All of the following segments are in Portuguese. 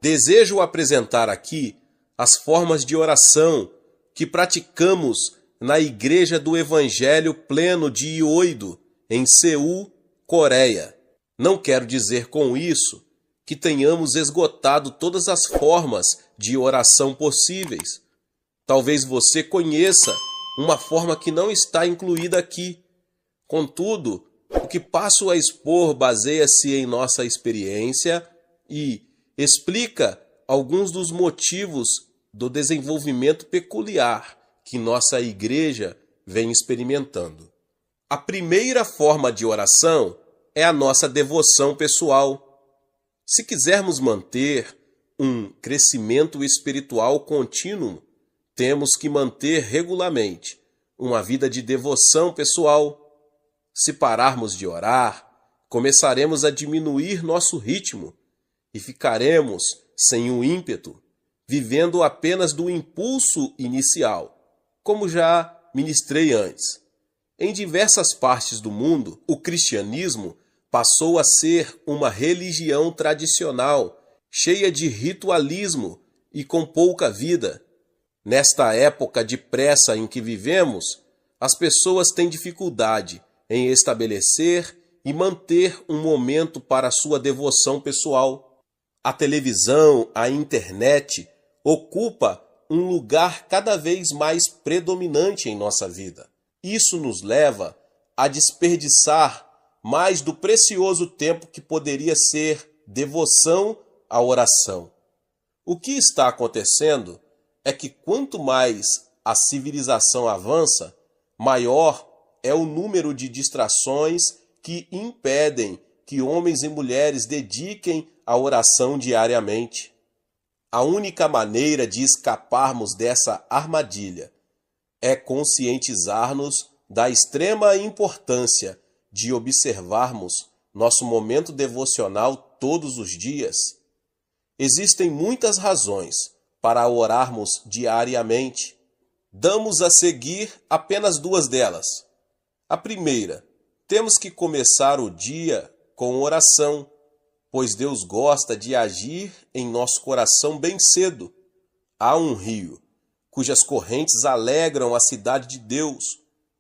Desejo apresentar aqui as formas de oração que praticamos na Igreja do Evangelho Pleno de Ioido, em Seul, Coreia. Não quero dizer com isso que tenhamos esgotado todas as formas de oração possíveis. Talvez você conheça uma forma que não está incluída aqui. Contudo, o que passo a expor baseia-se em nossa experiência e explica alguns dos motivos do desenvolvimento peculiar que nossa igreja vem experimentando. A primeira forma de oração é a nossa devoção pessoal. Se quisermos manter um crescimento espiritual contínuo, temos que manter regularmente uma vida de devoção pessoal. Se pararmos de orar, começaremos a diminuir nosso ritmo e ficaremos sem o ímpeto, vivendo apenas do impulso inicial, como já ministrei antes. Em diversas partes do mundo, o cristianismo passou a ser uma religião tradicional, cheia de ritualismo e com pouca vida. Nesta época de pressa em que vivemos, as pessoas têm dificuldade em estabelecer e manter um momento para sua devoção pessoal. A televisão, a internet, ocupa um lugar cada vez mais predominante em nossa vida. Isso nos leva a desperdiçar mais do precioso tempo que poderia ser devoção à oração. O que está acontecendo é que quanto mais a civilização avança, maior é o número de distrações que impedem que homens e mulheres dediquem a oração diariamente. A única maneira de escaparmos dessa armadilha é conscientizar-nos da extrema importância de observarmos nosso momento devocional todos os dias. Existem muitas razões para orarmos diariamente. Damos a seguir apenas duas delas. A primeira, temos que começar o dia com oração, pois Deus gosta de agir em nosso coração bem cedo. Há um rio, cujas correntes alegram a cidade de Deus,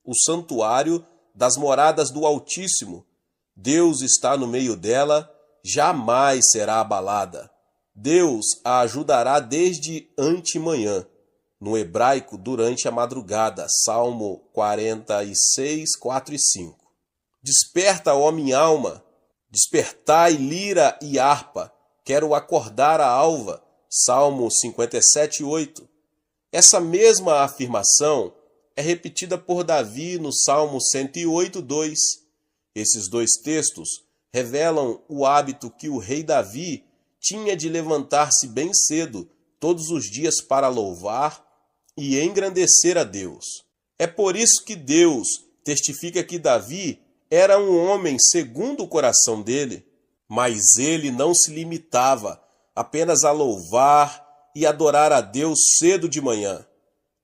o santuário das moradas do Altíssimo. Deus está no meio dela, jamais será abalada. Deus a ajudará desde antemanhã. No hebraico, durante a madrugada. Salmo 46, 4 e 5. Desperta, ó minha alma, despertai lira e harpa, quero acordar a alva. Salmo 57, 8. Essa mesma afirmação é repetida por Davi no Salmo 108, 2. Esses dois textos revelam o hábito que o rei Davi tinha de levantar-se bem cedo, todos os dias, para louvar e engrandecer a Deus. É por isso que Deus testifica que Davi era um homem segundo o coração dele, mas ele não se limitava apenas a louvar e adorar a Deus cedo de manhã.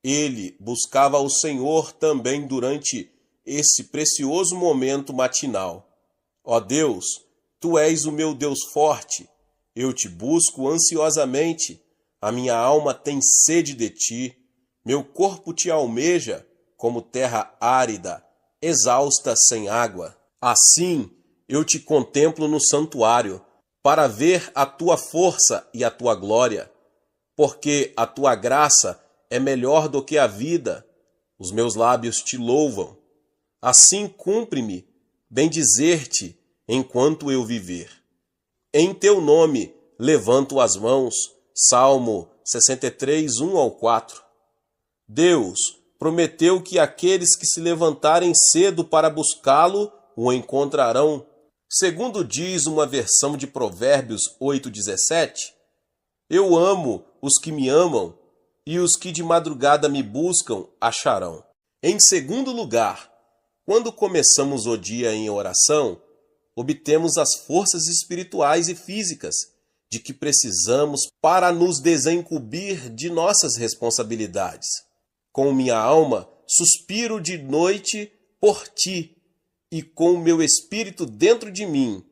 Ele buscava o Senhor também durante esse precioso momento matinal. Ó Deus, Tu és o meu Deus forte, eu te busco ansiosamente, a minha alma tem sede de Ti, meu corpo te almeja como terra árida, exausta sem água. Assim eu te contemplo no santuário, para ver a Tua força e a Tua glória, porque a Tua graça é melhor do que a vida, os meus lábios te louvam. Assim cumpre-me bendizer-te enquanto eu viver. Em Teu nome levanto as mãos. Salmo 63, 1 ao 4. Deus prometeu que aqueles que se levantarem cedo para buscá-lo o encontrarão. Segundo diz uma versão de Provérbios 8:17, eu amo os que me amam, e os que de madrugada me buscam acharão. Em segundo lugar, quando começamos o dia em oração, obtemos as forças espirituais e físicas de que precisamos para nos desincumbir de nossas responsabilidades. Com minha alma, suspiro de noite por Ti, e com o meu espírito dentro de mim,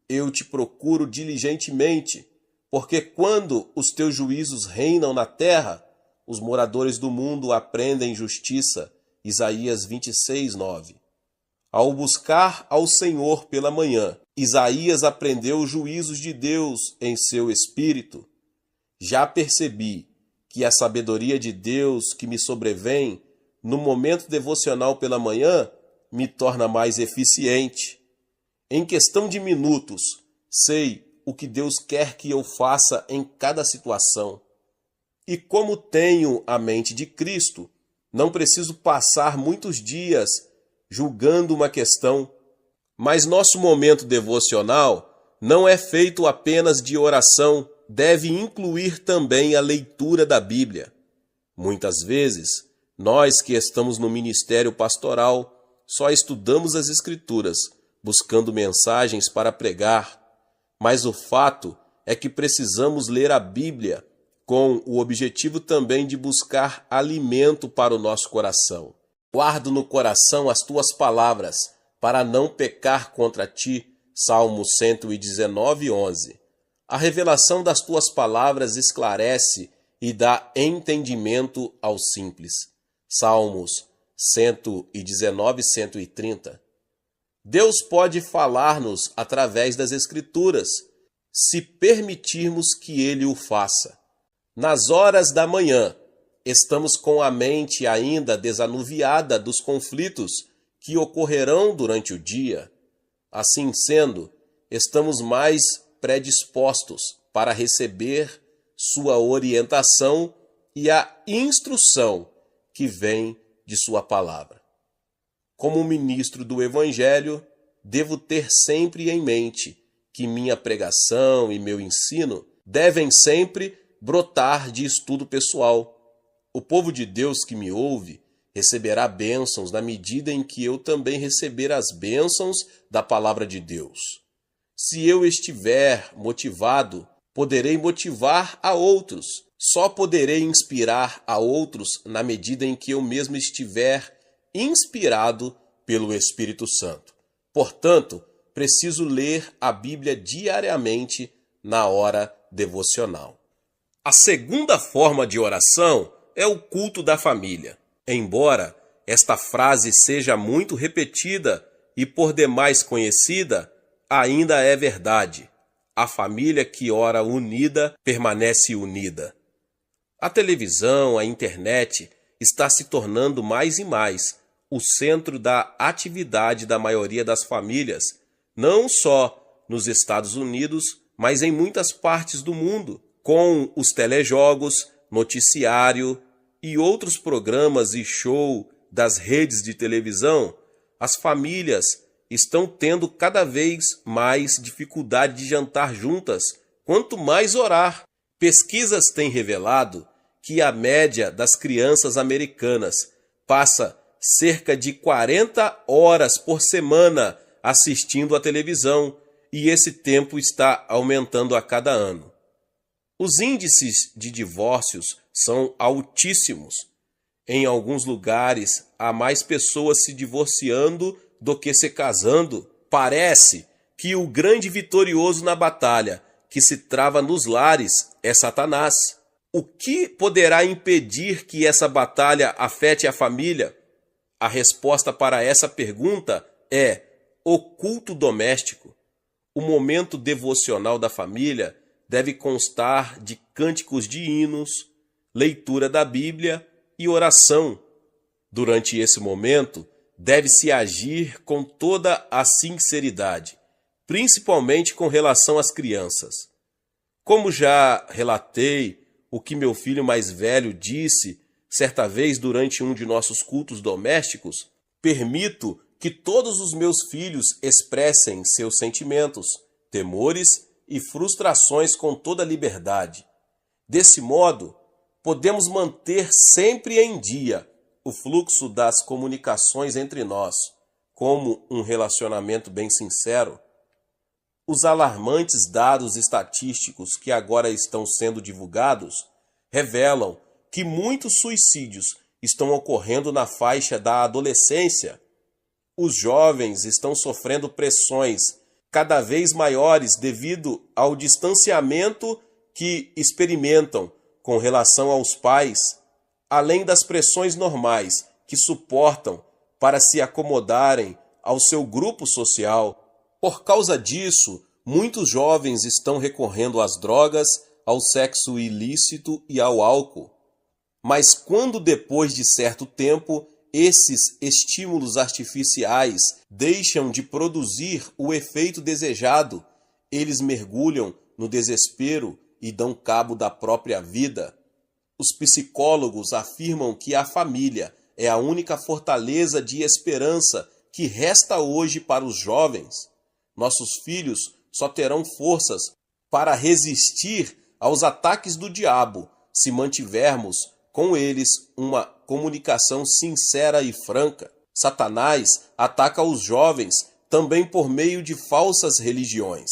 eu Te procuro diligentemente. Porque quando os teus juízos reinam na terra, os moradores do mundo aprendem justiça. Isaías 26, 9. Ao buscar ao Senhor pela manhã, Isaías aprendeu os juízos de Deus em seu espírito. Já percebi que a sabedoria de Deus que me sobrevém no momento devocional pela manhã me torna mais eficiente. Em questão de minutos, sei o que Deus quer que eu faça em cada situação. E como tenho a mente de Cristo, não preciso passar muitos dias julgando uma questão. Mas nosso momento devocional não é feito apenas de oração, deve incluir também a leitura da Bíblia. Muitas vezes, nós que estamos no ministério pastoral, só estudamos as Escrituras, buscando mensagens para pregar. Mas o fato é que precisamos ler a Bíblia com o objetivo também de buscar alimento para o nosso coração. Guardo no coração as tuas palavras, para não pecar contra ti. Salmo 119, 11. A revelação das tuas palavras esclarece e dá entendimento aos simples. Salmos 119, 130. Deus pode falar-nos através das Escrituras, se permitirmos que Ele o faça. Nas horas da manhã, estamos com a mente ainda desanuviada dos conflitos que ocorrerão durante o dia. Assim sendo, estamos mais predispostos para receber sua orientação e a instrução que vem de sua palavra. Como ministro do Evangelho, devo ter sempre em mente que minha pregação e meu ensino devem sempre brotar de estudo pessoal. O povo de Deus que me ouve receberá bênçãos na medida em que eu também receber as bênçãos da palavra de Deus. Se eu estiver motivado, poderei motivar a outros. Só poderei inspirar a outros na medida em que eu mesmo estiver inspirado pelo Espírito Santo. Portanto, preciso ler a Bíblia diariamente na hora devocional. A segunda forma de oração é o culto da família. Embora esta frase seja muito repetida e por demais conhecida, ainda é verdade. A família que ora unida permanece unida. A televisão, a internet, está se tornando mais e mais o centro da atividade da maioria das famílias, não só nos Estados Unidos, mas em muitas partes do mundo. Com os telejogos, noticiário e outros programas e show das redes de televisão, as famílias estão tendo cada vez mais dificuldade de jantar juntas, quanto mais orar. Pesquisas têm revelado que a média das crianças americanas passa cerca de 40 horas por semana assistindo à televisão, e esse tempo está aumentando a cada ano. Os índices de divórcios são altíssimos. Em alguns lugares, há mais pessoas se divorciando do que se casando. Parece que o grande vitorioso na batalha que se trava nos lares é Satanás. O que poderá impedir que essa batalha afete a família? A resposta para essa pergunta é o culto doméstico. O momento devocional da família deve constar de cânticos de hinos, leitura da Bíblia e oração. Durante esse momento, deve-se agir com toda a sinceridade, principalmente com relação às crianças. Como já relatei o que meu filho mais velho disse certa vez durante um de nossos cultos domésticos, permito que todos os meus filhos expressem seus sentimentos, temores e frustrações com toda liberdade. Desse modo, podemos manter sempre em dia o fluxo das comunicações entre nós, como um relacionamento bem sincero. Os alarmantes dados estatísticos que agora estão sendo divulgados revelam que muitos suicídios estão ocorrendo na faixa da adolescência. Os jovens estão sofrendo pressões cada vez maiores devido ao distanciamento que experimentam com relação aos pais, além das pressões normais que suportam para se acomodarem ao seu grupo social. Por causa disso, muitos jovens estão recorrendo às drogas, ao sexo ilícito e ao álcool. Mas quando depois de certo tempo esses estímulos artificiais deixam de produzir o efeito desejado, eles mergulham no desespero e dão cabo da própria vida. Os psicólogos afirmam que a família é a única fortaleza de esperança que resta hoje para os jovens. Nossos filhos só terão forças para resistir aos ataques do diabo se mantivermos com eles uma comunicação sincera e franca. Satanás ataca os jovens também por meio de falsas religiões.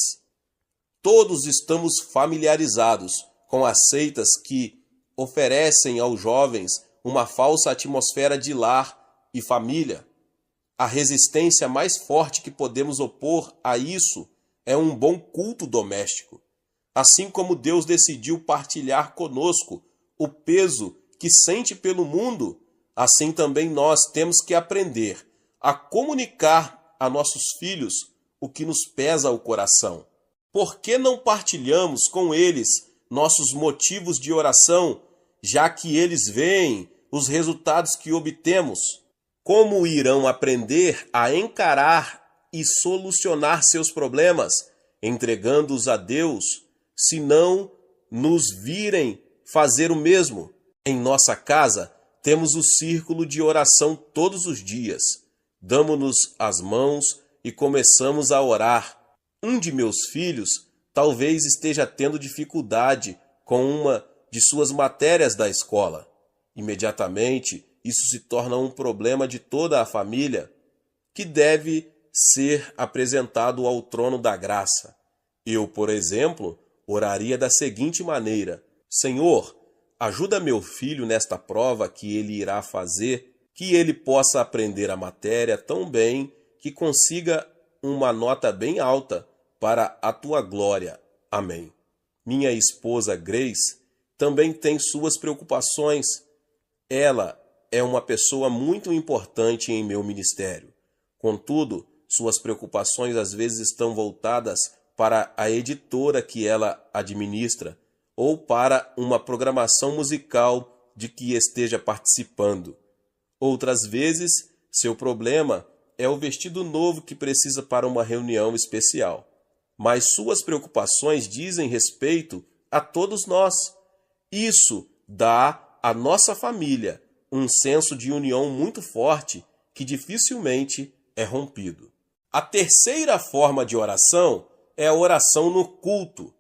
Todos estamos familiarizados com as seitas que oferecem aos jovens uma falsa atmosfera de lar e família. A resistência mais forte que podemos opor a isso é um bom culto doméstico. Assim como Deus decidiu partilhar conosco o peso que sente pelo mundo, assim também nós temos que aprender a comunicar a nossos filhos o que nos pesa ao coração. Por que não partilhamos com eles nossos motivos de oração, já que eles veem os resultados que obtemos? Como irão aprender a encarar e solucionar seus problemas, entregando-os a Deus, se não nos virem fazer o mesmo? Em nossa casa, temos o círculo de oração todos os dias. Damos-nos as mãos e começamos a orar. Um de meus filhos talvez esteja tendo dificuldade com uma de suas matérias da escola. Imediatamente, isso se torna um problema de toda a família, que deve ser apresentado ao trono da graça. Eu, por exemplo, oraria da seguinte maneira: Senhor, ajuda meu filho nesta prova que ele irá fazer, que ele possa aprender a matéria tão bem que consiga uma nota bem alta para a tua glória. Amém. Minha esposa Grace também tem suas preocupações. Ela é uma pessoa muito importante em meu ministério. Contudo, suas preocupações às vezes estão voltadas para a editora que ela administra ou para uma programação musical de que esteja participando. Outras vezes, seu problema é o vestido novo que precisa para uma reunião especial. Mas suas preocupações dizem respeito a todos nós. Isso dá à nossa família um senso de união muito forte que dificilmente é rompido. A terceira forma de oração é a oração no culto.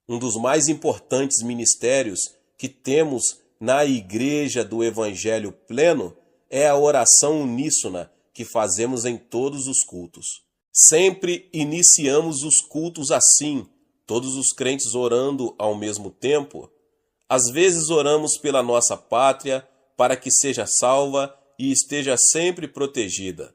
Um dos mais importantes ministérios que temos na Igreja do Evangelho Pleno é a oração uníssona que fazemos em todos os cultos. Sempre iniciamos os cultos assim, todos os crentes orando ao mesmo tempo. Às vezes oramos pela nossa pátria, para que seja salva e esteja sempre protegida.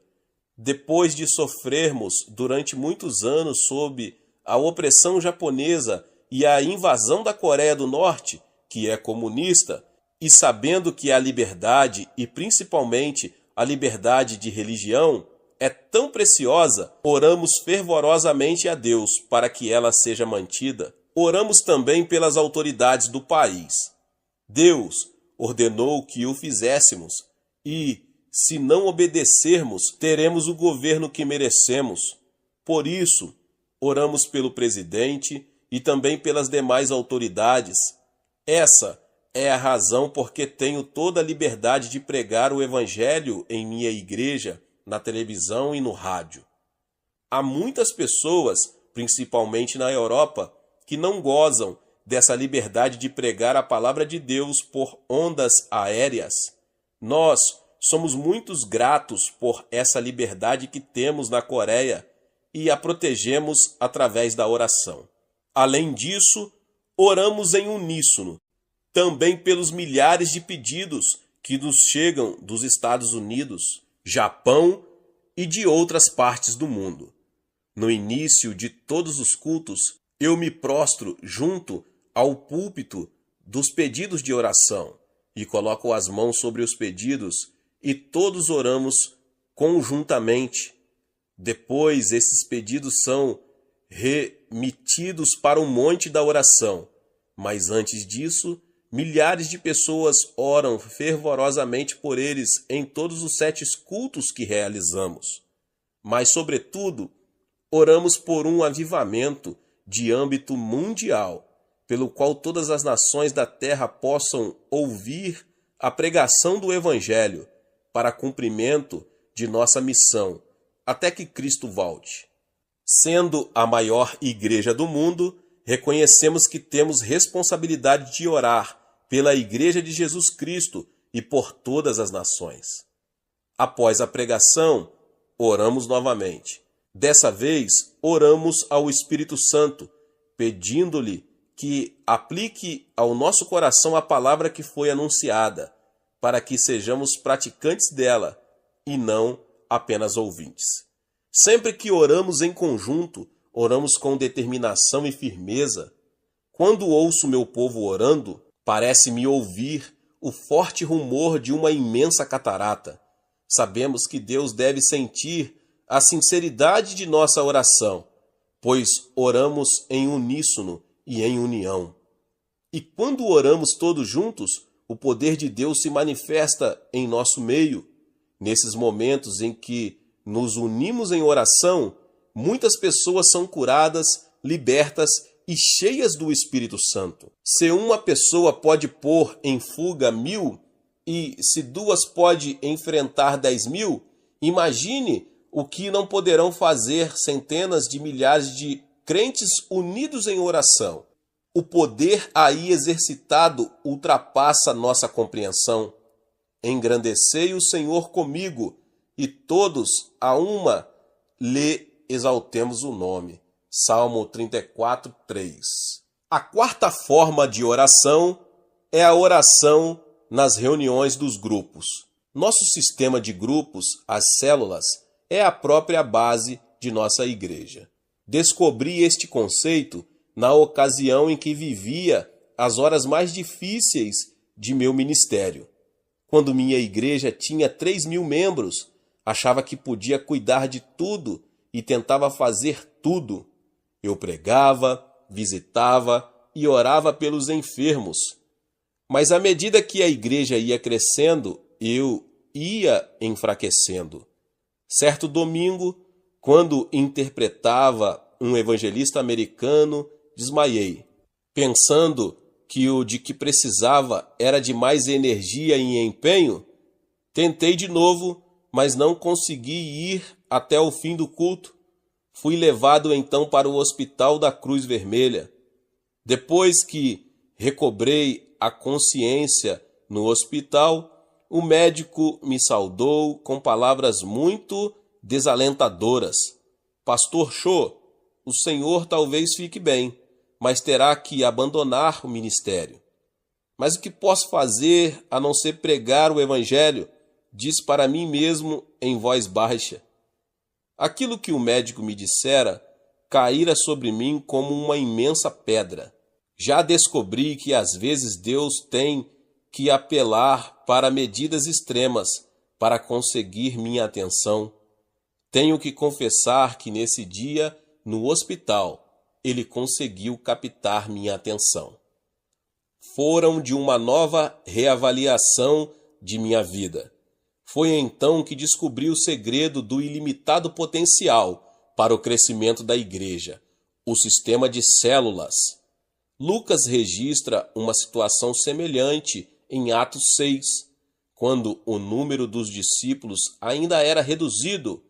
Depois de sofrermos durante muitos anos sob a opressão japonesa e a invasão da Coreia do Norte, que é comunista, e sabendo que a liberdade, e principalmente a liberdade de religião, é tão preciosa, oramos fervorosamente a Deus para que ela seja mantida. Oramos também pelas autoridades do país. Deus ordenou que o fizéssemos e, se não obedecermos, teremos o governo que merecemos. Por isso, oramos pelo presidente e também pelas demais autoridades. Essa é a razão porque tenho toda a liberdade de pregar o Evangelho em minha igreja, na televisão e no rádio. Há muitas pessoas, principalmente na Europa, que não gozam dessa liberdade de pregar a palavra de Deus por ondas aéreas. Nós somos muito gratos por essa liberdade que temos na Coreia e a protegemos através da oração. Além disso, oramos em uníssono, também pelos milhares de pedidos que nos chegam dos Estados Unidos, Japão e de outras partes do mundo. No início de todos os cultos, eu me prostro junto ao púlpito dos pedidos de oração e coloco as mãos sobre os pedidos e todos oramos conjuntamente. Depois, esses pedidos são remetidos para o monte da oração. Mas antes disso, milhares de pessoas oram fervorosamente por eles em todos os 7 cultos que realizamos. Mas, sobretudo, oramos por um avivamento de âmbito mundial, pelo qual todas as nações da terra possam ouvir a pregação do Evangelho para cumprimento de nossa missão, até que Cristo volte. Sendo a maior igreja do mundo, reconhecemos que temos responsabilidade de orar pela Igreja de Jesus Cristo e por todas as nações. Após a pregação, oramos novamente. Dessa vez, oramos ao Espírito Santo, pedindo-lhe que aplique ao nosso coração a palavra que foi anunciada, para que sejamos praticantes dela e não apenas ouvintes. Sempre que oramos em conjunto, oramos com determinação e firmeza. Quando ouço meu povo orando, parece-me ouvir o forte rumor de uma imensa catarata. Sabemos que Deus deve sentir a sinceridade de nossa oração, pois oramos em uníssono e em união. E quando oramos todos juntos, o poder de Deus se manifesta em nosso meio. Nesses momentos em que nos unimos em oração, muitas pessoas são curadas, libertas e cheias do Espírito Santo. Se uma pessoa pode pôr em fuga 1000 e se 2 pode enfrentar 10.000, imagine o que não poderão fazer centenas de milhares de crentes unidos em oração. O poder aí exercitado ultrapassa nossa compreensão. Engrandecei o Senhor comigo, e todos a uma lhe exaltemos o nome. Salmo 34, 3. A quarta forma de oração é a oração nas reuniões dos grupos. Nosso sistema de grupos, as células, é a própria base de nossa igreja. Descobri este conceito na ocasião em que vivia as horas mais difíceis de meu ministério. Quando minha igreja tinha 3.000 membros, achava que podia cuidar de tudo e tentava fazer tudo. Eu pregava, visitava e orava pelos enfermos. Mas à medida que a igreja ia crescendo, eu ia enfraquecendo. Certo domingo, quando interpretava um evangelista americano, desmaiei, pensando que o de que precisava era de mais energia e empenho. Tentei de novo, mas não consegui ir até o fim do culto. Fui levado então para o Hospital da Cruz Vermelha. Depois que recobrei a consciência no hospital, o médico me saudou com palavras muito desalentadoras. Pastor Cho, o senhor talvez fique bem, mas terá que abandonar o ministério. Mas o que posso fazer a não ser pregar o evangelho? Disse para mim mesmo em voz baixa. Aquilo que o médico me dissera caíra sobre mim como uma imensa pedra. Já descobri que às vezes Deus tem que apelar para medidas extremas para conseguir minha atenção. Tenho que confessar que nesse dia, no hospital, ele conseguiu captar minha atenção. Foram de uma nova reavaliação de minha vida. Foi então que descobri o segredo do ilimitado potencial para o crescimento da igreja, o sistema de células. Lucas registra uma situação semelhante em Atos 6, quando o número dos discípulos ainda era reduzido.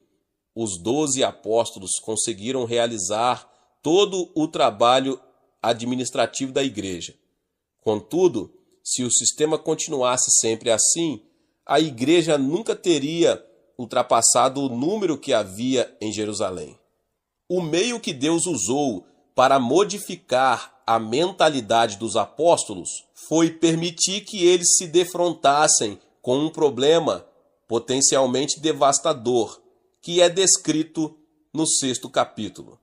Os 12 apóstolos conseguiram realizar todo o trabalho administrativo da igreja. Contudo, se o sistema continuasse sempre assim, a igreja nunca teria ultrapassado o número que havia em Jerusalém. O meio que Deus usou para modificar a mentalidade dos apóstolos foi permitir que eles se defrontassem com um problema potencialmente devastador, que é descrito no 6º capítulo.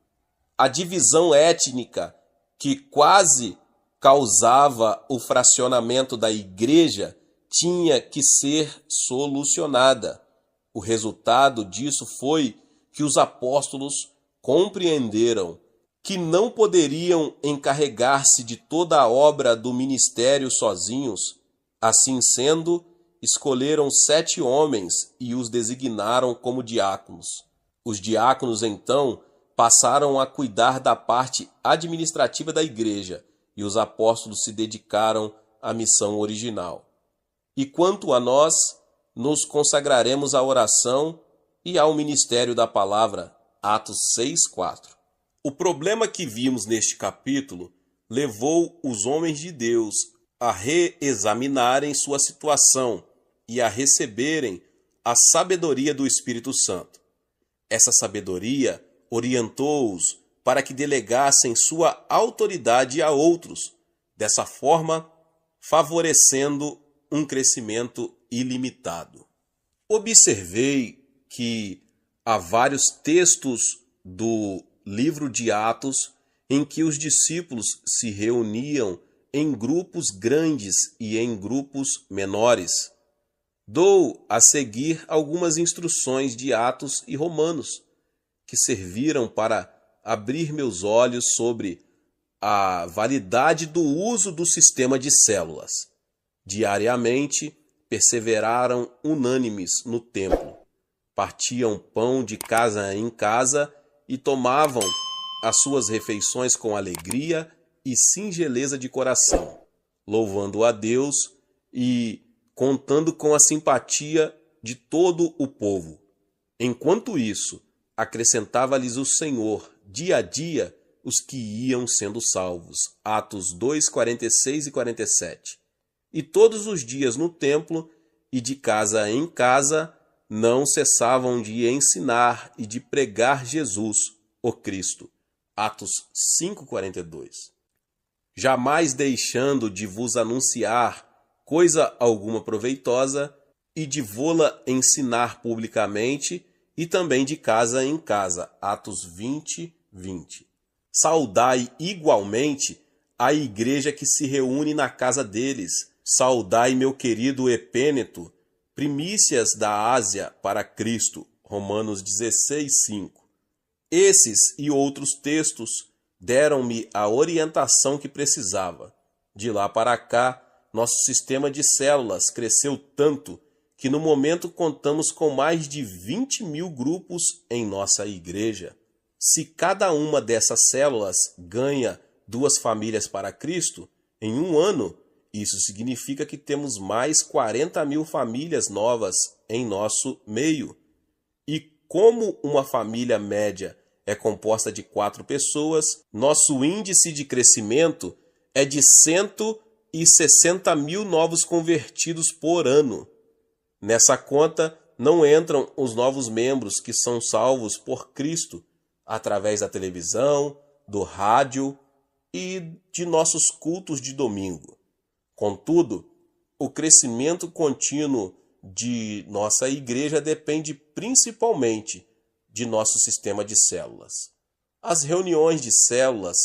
A divisão étnica que quase causava o fracionamento da igreja tinha que ser solucionada. O resultado disso foi que os apóstolos compreenderam que não poderiam encarregar-se de toda a obra do ministério sozinhos. Assim sendo, escolheram 7 homens e os designaram como diáconos. Os diáconos, então, passaram a cuidar da parte administrativa da igreja e os apóstolos se dedicaram à missão original. E quanto a nós, nos consagraremos à oração e ao ministério da palavra. Atos 6:4. O problema que vimos neste capítulo levou os homens de Deus a reexaminarem sua situação e a receberem a sabedoria do Espírito Santo. Essa sabedoria orientou-os para que delegassem sua autoridade a outros, dessa forma favorecendo um crescimento ilimitado. Observei que há vários textos do livro de Atos em que os discípulos se reuniam em grupos grandes e em grupos menores. Dou a seguir algumas instruções de Atos e Romanos, que serviram para abrir meus olhos sobre a validade do uso do sistema de células. Diariamente, perseveraram unânimes no templo, partiam pão de casa em casa e tomavam as suas refeições com alegria e singeleza de coração, louvando a Deus e contando com a simpatia de todo o povo. Enquanto isso, acrescentava-lhes o Senhor, dia a dia, os que iam sendo salvos. Atos 2, 46 e 47. E todos os dias no templo e de casa em casa não cessavam de ensinar e de pregar Jesus, o Cristo. Atos 5:42. Jamais deixando de vos anunciar coisa alguma proveitosa e de vô-la ensinar publicamente e também de casa em casa. Atos 20:20. Saudai igualmente a igreja que se reúne na casa deles. Saudai meu querido Epêneto, primícias da Ásia para Cristo. Romanos 16:5. Esses e outros textos deram-me a orientação que precisava. De lá para cá, nosso sistema de células cresceu tanto que no momento contamos com mais de 20.000 grupos em nossa igreja. Se cada uma dessas células ganha 2 famílias para Cristo, em um ano, isso significa que temos mais 40.000 famílias novas em nosso meio. E como uma família média é composta de 4 pessoas, nosso índice de crescimento é de 160.000 novos convertidos por ano. Nessa conta não entram os novos membros que são salvos por Cristo através da televisão, do rádio e de nossos cultos de domingo. Contudo, o crescimento contínuo de nossa igreja depende principalmente de nosso sistema de células. As reuniões de células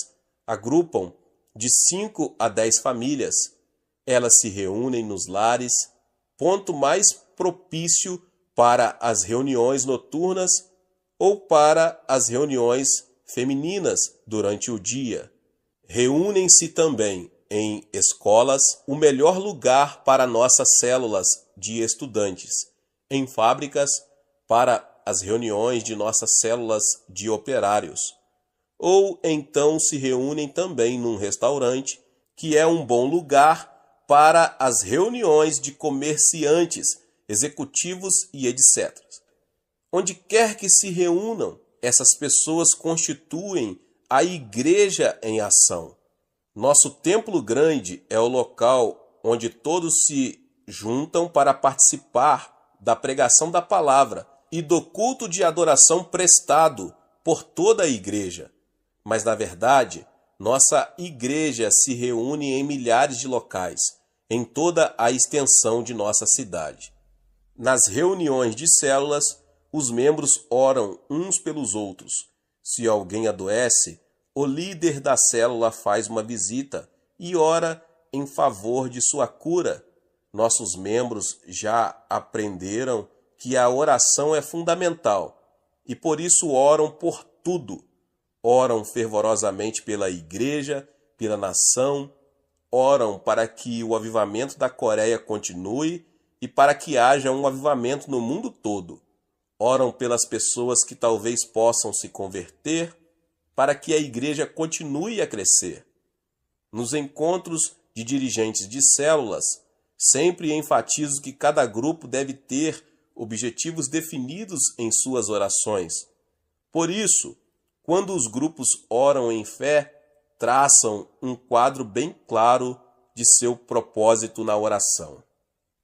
agrupam de 5 a 10 famílias. Elas se reúnem nos lares, ponto mais propício para as reuniões noturnas ou para as reuniões femininas durante o dia. Reúnem-se também em escolas, o melhor lugar para nossas células de estudantes, em fábricas, para as reuniões de nossas células de operários. Ou então se reúnem também num restaurante, que é um bom lugar para as reuniões de comerciantes, executivos e etc. Onde quer que se reúnam, essas pessoas constituem a igreja em ação. Nosso templo grande é o local onde todos se juntam para participar da pregação da palavra e do culto de adoração prestado por toda a igreja. Mas, na verdade, nossa igreja se reúne em milhares de locais, em toda a extensão de nossa cidade. Nas reuniões de células, os membros oram uns pelos outros. Se alguém adoece, o líder da célula faz uma visita e ora em favor de sua cura. Nossos membros já aprenderam que a oração é fundamental e por isso oram por tudo. Oram fervorosamente pela igreja, pela nação, oram para que o avivamento da Coreia continue e para que haja um avivamento no mundo todo. Oram pelas pessoas que talvez possam se converter, para que a igreja continue a crescer. Nos encontros de dirigentes de células, sempre enfatizo que cada grupo deve ter objetivos definidos em suas orações. Por isso, quando os grupos oram em fé, traçam um quadro bem claro de seu propósito na oração.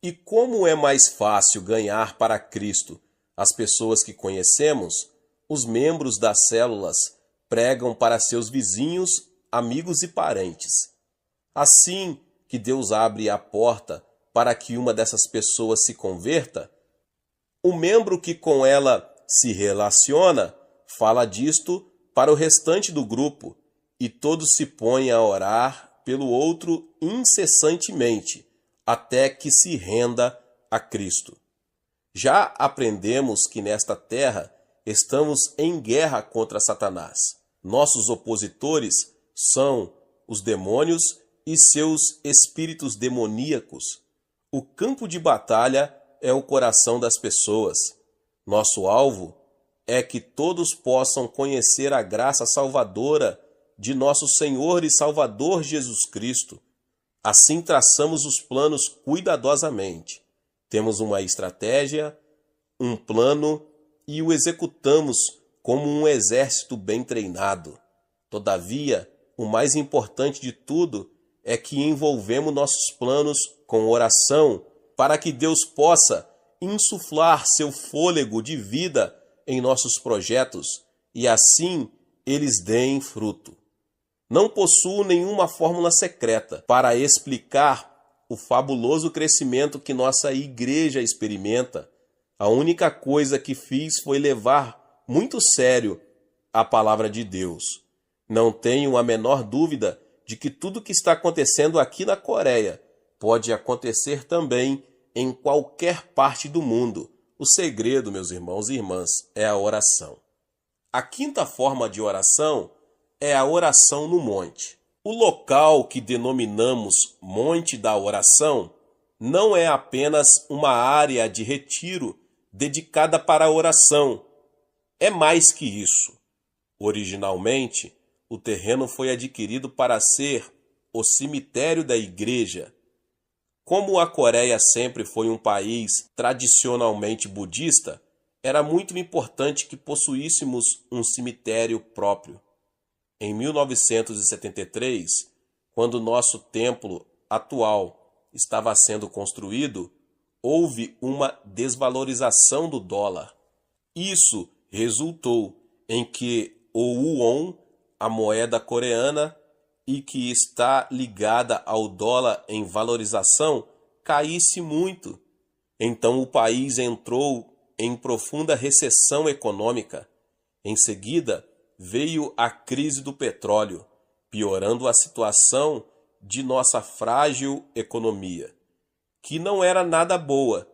E como é mais fácil ganhar para Cristo as pessoas que conhecemos, os membros das células pregam para seus vizinhos, amigos e parentes. Assim que Deus abre a porta para que uma dessas pessoas se converta, o membro que com ela se relaciona fala disto para o restante do grupo e todos se põem a orar pelo outro incessantemente, até que se renda a Cristo. Já aprendemos que nesta terra estamos em guerra contra Satanás. Nossos opositores são os demônios e seus espíritos demoníacos. O campo de batalha é o coração das pessoas. Nosso alvo é que todos possam conhecer a graça salvadora de nosso Senhor e Salvador Jesus Cristo. Assim traçamos os planos cuidadosamente. Temos uma estratégia, um plano e o executamos como um exército bem treinado. Todavia, o mais importante de tudo é que envolvemos nossos planos com oração para que Deus possa insuflar seu fôlego de vida em nossos projetos e assim eles deem fruto. Não possuo nenhuma fórmula secreta para explicar o fabuloso crescimento que nossa igreja experimenta. A única coisa que fiz foi levar muito sério a palavra de Deus. Não tenho a menor dúvida de que tudo que está acontecendo aqui na Coreia pode acontecer também em qualquer parte do mundo. O segredo, meus irmãos e irmãs, é a oração. A quinta forma de oração é a oração no monte. O local que denominamos Monte da Oração não é apenas uma área de retiro dedicada para a oração. É mais que isso. Originalmente, o terreno foi adquirido para ser o cemitério da igreja. Como a Coreia sempre foi um país tradicionalmente budista, era muito importante que possuíssemos um cemitério próprio. Em 1973, quando nosso templo atual estava sendo construído, houve uma desvalorização do dólar. Isso resultou em que o won, a moeda coreana, e que está ligada ao dólar em valorização, caísse muito. Então o país entrou em profunda recessão econômica. Em seguida, veio a crise do petróleo, piorando a situação de nossa frágil economia, que não era nada boa.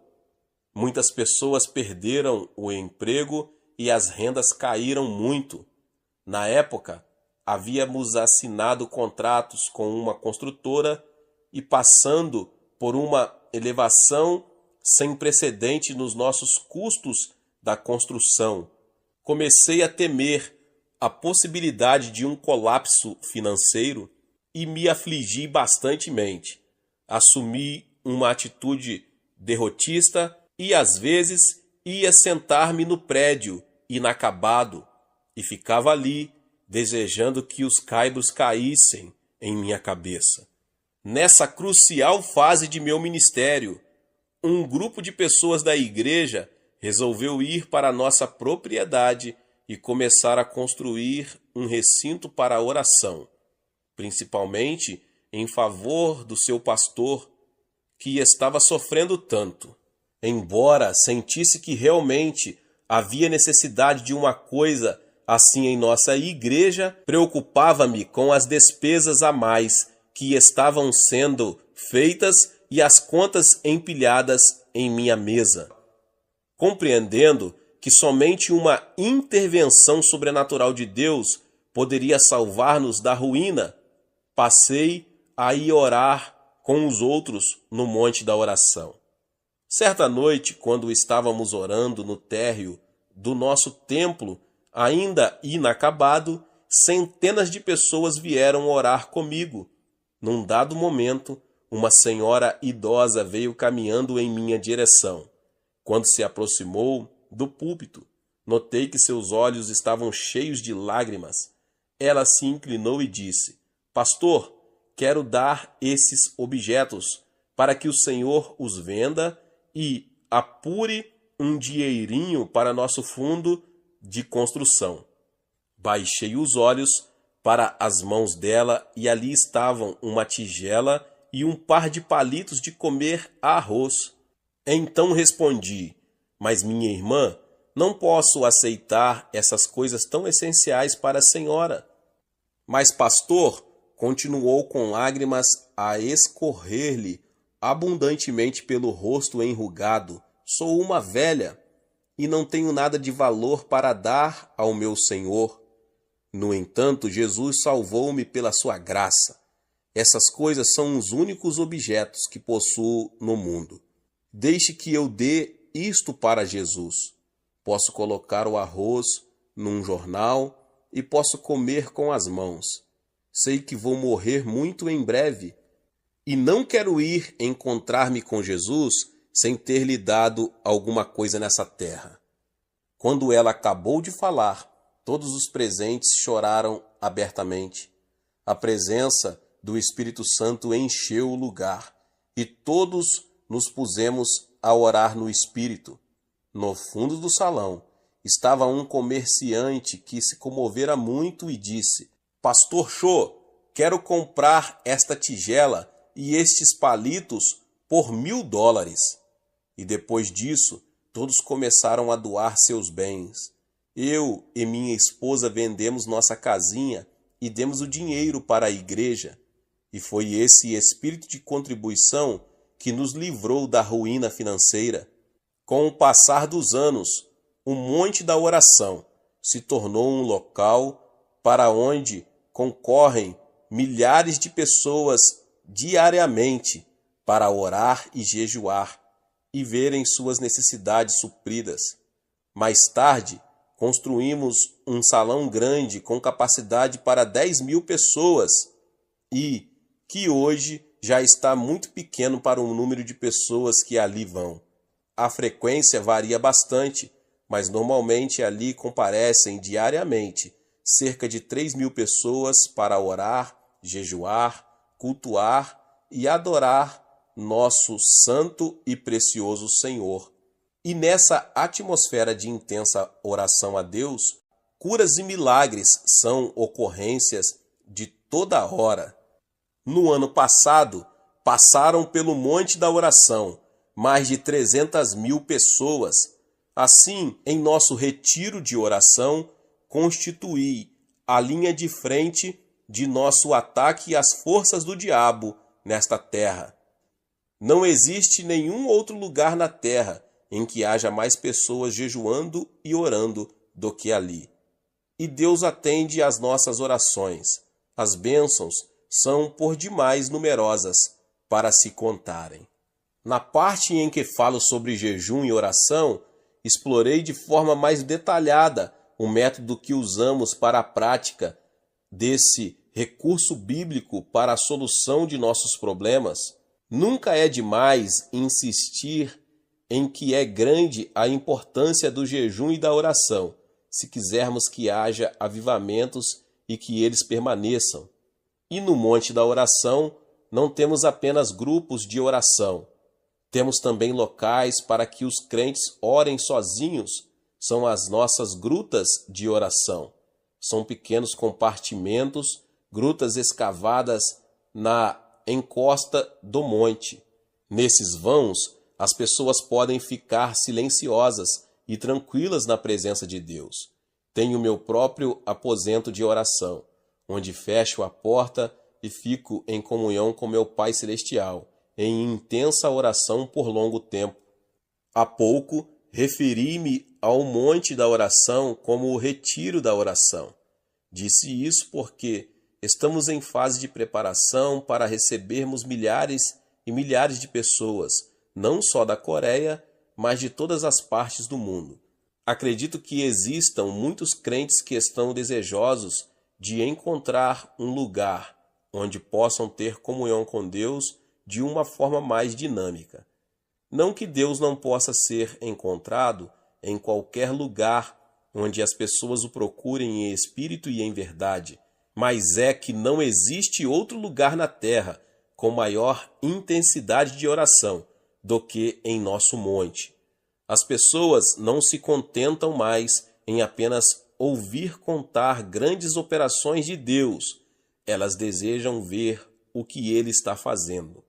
Muitas pessoas perderam o emprego e as rendas caíram muito. Na época, havíamos assinado contratos com uma construtora e passando por uma elevação sem precedente nos nossos custos da construção. Comecei a temer a possibilidade de um colapso financeiro e me afligi bastantemente. Assumi uma atitude derrotista e às vezes ia sentar-me no prédio inacabado e ficava ali desejando que os caibros caíssem em minha cabeça. Nessa crucial fase de meu ministério, um grupo de pessoas da igreja resolveu ir para nossa propriedade e começar a construir um recinto para a oração, principalmente em favor do seu pastor, que estava sofrendo tanto. Embora sentisse que realmente havia necessidade de uma coisa assim em nossa igreja, preocupava-me com as despesas a mais que estavam sendo feitas e as contas empilhadas em minha mesa. Compreendendo que somente uma intervenção sobrenatural de Deus poderia salvar-nos da ruína, passei a ir orar com os outros no monte da oração. Certa noite, quando estávamos orando no térreo do nosso templo, ainda inacabado, centenas de pessoas vieram orar comigo. Num dado momento, uma senhora idosa veio caminhando em minha direção. Quando se aproximou do púlpito, notei que seus olhos estavam cheios de lágrimas. Ela se inclinou e disse: Pastor, quero dar esses objetos para que o Senhor os venda e apure um dinheirinho para nosso fundo de construção. Baixei os olhos para as mãos dela e ali estavam uma tigela e um par de palitos de comer arroz. Então respondi: Mas minha irmã, não posso aceitar essas coisas tão essenciais para a senhora. Mas pastor, continuou com lágrimas a escorrer-lhe abundantemente pelo rosto enrugado, sou uma velha e não tenho nada de valor para dar ao meu Senhor. No entanto, Jesus salvou-me pela sua graça. Essas coisas são os únicos objetos que possuo no mundo. Deixe que eu dê isto para Jesus. Posso colocar o arroz num jornal e posso comer com as mãos. Sei que vou morrer muito em breve e não quero ir encontrar-me com Jesus sem ter lhe dado alguma coisa nessa terra. Quando ela acabou de falar, todos os presentes choraram abertamente. A presença do Espírito Santo encheu o lugar e todos nos pusemos a orar no Espírito. No fundo do salão estava um comerciante que se comovera muito e disse: Pastor Cho, quero comprar esta tigela e estes palitos por $1.000. E depois disso, todos começaram a doar seus bens. Eu e minha esposa vendemos nossa casinha e demos o dinheiro para a igreja. E foi esse espírito de contribuição que nos livrou da ruína financeira. Com o passar dos anos, o Monte da Oração se tornou um local para onde concorrem milhares de pessoas diariamente para orar e jejuar e verem suas necessidades supridas. Mais tarde, construímos um salão grande com capacidade para 10.000 pessoas e que hoje já está muito pequeno para o número de pessoas que ali vão. A frequência varia bastante, mas normalmente ali comparecem diariamente cerca de 3.000 pessoas para orar, jejuar, cultuar e adorar nosso santo e precioso Senhor. E nessa atmosfera de intensa oração a Deus, curas e milagres são ocorrências de toda hora. No ano passado, passaram pelo Monte da Oração mais de 300.000 pessoas. Assim, em nosso retiro de oração, constituí a linha de frente de nosso ataque às forças do diabo nesta terra. Não existe nenhum outro lugar na terra em que haja mais pessoas jejuando e orando do que ali. E Deus atende às nossas orações. As bênçãos são por demais numerosas para se contarem. Na parte em que falo sobre jejum e oração, explorei de forma mais detalhada o método que usamos para a prática desse recurso bíblico para a solução de nossos problemas. Nunca é demais insistir em que é grande a importância do jejum e da oração, se quisermos que haja avivamentos e que eles permaneçam. E no Monte da Oração não temos apenas grupos de oração, temos também locais para que os crentes orem sozinhos. São as nossas grutas de oração. São pequenos compartimentos, grutas escavadas na encosta do monte. Nesses vãos, as pessoas podem ficar silenciosas e tranquilas na presença de Deus. Tenho meu próprio aposento de oração, onde fecho a porta e fico em comunhão com meu Pai Celestial, em intensa oração por longo tempo. Há pouco, referi-me ao monte da oração como o retiro da oração. Disse isso porque estamos em fase de preparação para recebermos milhares e milhares de pessoas, não só da Coreia, mas de todas as partes do mundo. Acredito que existam muitos crentes que estão desejosos de encontrar um lugar onde possam ter comunhão com Deus de uma forma mais dinâmica. Não que Deus não possa ser encontrado em qualquer lugar onde as pessoas o procurem em espírito e em verdade, mas é que não existe outro lugar na terra com maior intensidade de oração do que em nosso monte. As pessoas não se contentam mais em apenas ouvir contar grandes operações de Deus. Elas desejam ver o que Ele está fazendo.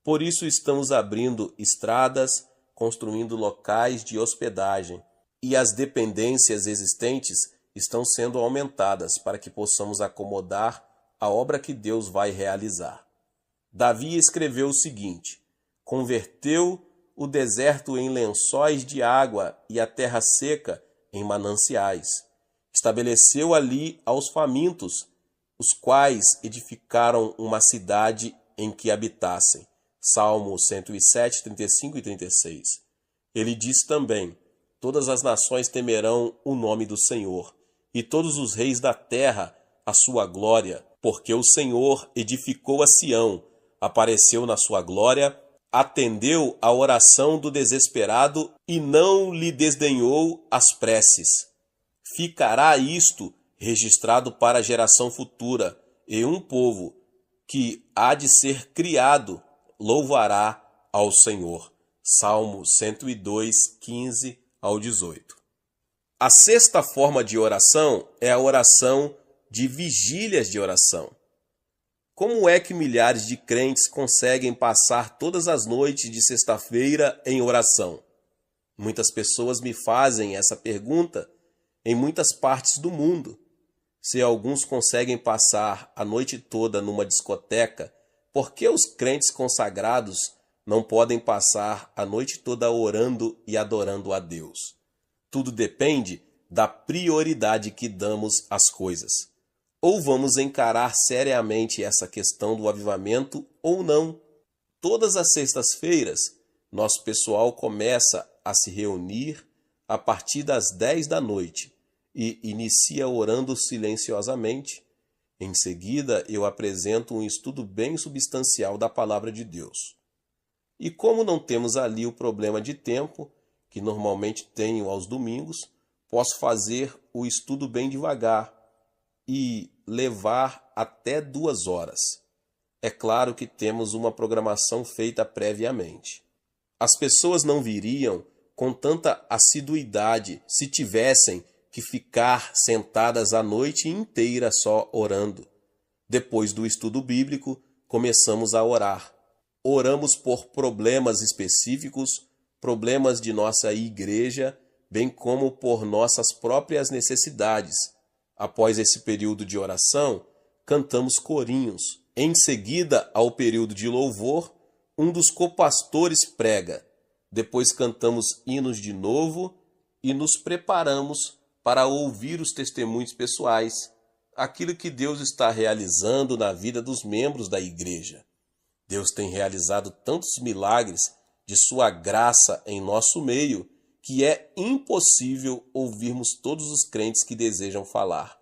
Por isso estamos abrindo estradas, construindo locais de hospedagem, e as dependências existentes estão sendo aumentadas para que possamos acomodar a obra que Deus vai realizar. Davi escreveu o seguinte: converteu o deserto em lençóis de água e a terra seca em mananciais. Estabeleceu ali aos famintos, os quais edificaram uma cidade em que habitassem. Salmo 107, 35 e 36. Ele diz também: todas as nações temerão o nome do Senhor, e todos os reis da terra a sua glória, porque o Senhor edificou a Sião, apareceu na sua glória, atendeu à oração do desesperado e não lhe desdenhou as preces. Ficará isto registrado para a geração futura, e um povo que há de ser criado louvará ao Senhor. Salmo 102, 15 ao 18. A sexta forma de oração é a oração de vigílias de oração. Como é que milhares de crentes conseguem passar todas as noites de sexta-feira em oração? Muitas pessoas me fazem essa pergunta em muitas partes do mundo. Se alguns conseguem passar a noite toda numa discoteca, por que os crentes consagrados não podem passar a noite toda orando e adorando a Deus? Tudo depende da prioridade que damos às coisas. Ou vamos encarar seriamente essa questão do avivamento ou não. Todas as sextas-feiras, nosso pessoal começa a se reunir a partir das 10 da noite e inicia orando silenciosamente. Em seguida, eu apresento um estudo bem substancial da Palavra de Deus. E como não temos ali o problema de tempo, que normalmente tenho aos domingos, posso fazer o estudo bem devagar e levar até 2 horas. É claro que temos uma programação feita previamente. As pessoas não viriam com tanta assiduidade se tivessem que ficar sentadas a noite inteira só orando. Depois do estudo bíblico, começamos a orar. Oramos por problemas específicos, problemas de nossa igreja, bem como por nossas próprias necessidades. Após esse período de oração, cantamos corinhos. Em seguida ao período de louvor, um dos copastores prega. Depois cantamos hinos de novo e nos preparamos para ouvir os testemunhos pessoais, aquilo que Deus está realizando na vida dos membros da igreja. Deus tem realizado tantos milagres de sua graça em nosso meio que é impossível ouvirmos todos os crentes que desejam falar.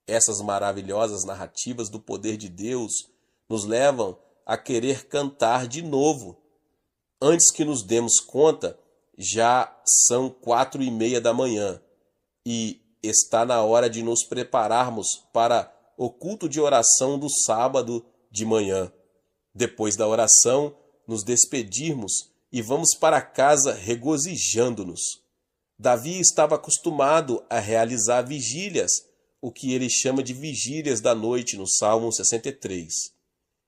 Essas maravilhosas narrativas do poder de Deus nos levam a querer cantar de novo. Antes que nos demos conta, já são 4:30 da manhã e está na hora de nos prepararmos para o culto de oração do sábado de manhã. Depois da oração, nos despedirmos e vamos para casa regozijando-nos. Davi estava acostumado a realizar vigílias, o que ele chama de vigílias da noite no Salmo 63.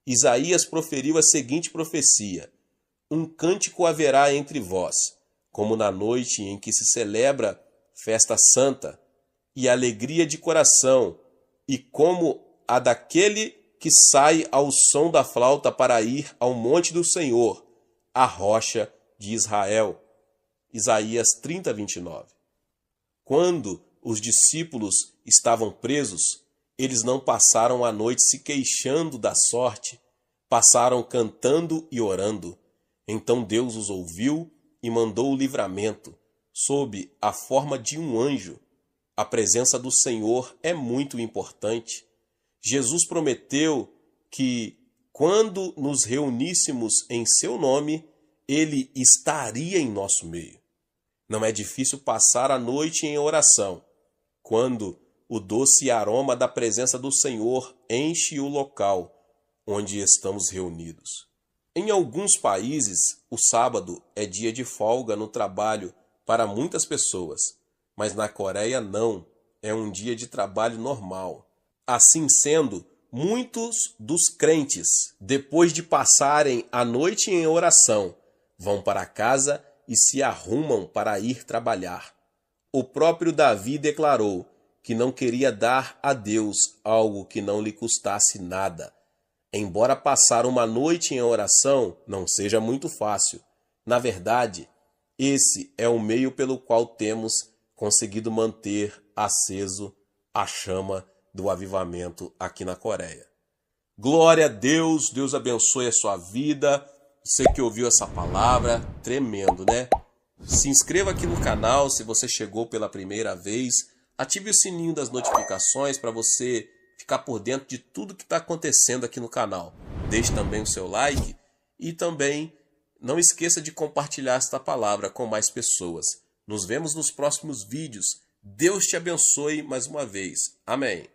Isaías proferiu a seguinte profecia: um cântico haverá entre vós, como na noite em que se celebra festa santa, e alegria de coração, e como a daquele que sai ao som da flauta para ir ao monte do Senhor, a rocha de Israel. Isaías 30, 29. Quando os discípulos estavam presos, eles não passaram a noite se queixando da sorte, passaram cantando e orando. Então Deus os ouviu e mandou o livramento, sob a forma de um anjo. A presença do Senhor é muito importante. Jesus prometeu que, quando nos reuníssemos em seu nome, ele estaria em nosso meio. Não é difícil passar a noite em oração, quando o doce aroma da presença do Senhor enche o local onde estamos reunidos. Em alguns países, o sábado é dia de folga no trabalho para muitas pessoas, mas na Coreia não, é um dia de trabalho normal. Assim sendo, muitos dos crentes, depois de passarem a noite em oração, vão para casa e se arrumam para ir trabalhar. O próprio Davi declarou que não queria dar a Deus algo que não lhe custasse nada. Embora passar uma noite em oração não seja muito fácil, na verdade, esse é o meio pelo qual temos conseguido manter aceso a chama do avivamento aqui na Coreia. Glória a Deus, Deus abençoe a sua vida. Você que ouviu essa palavra, tremendo, né? Se inscreva aqui no canal se você chegou pela primeira vez. Ative o sininho das notificações para você ficar por dentro de tudo que está acontecendo aqui no canal. Deixe também o seu like e também não esqueça de compartilhar esta palavra com mais pessoas. Nos vemos nos próximos vídeos. Deus te abençoe mais uma vez. Amém.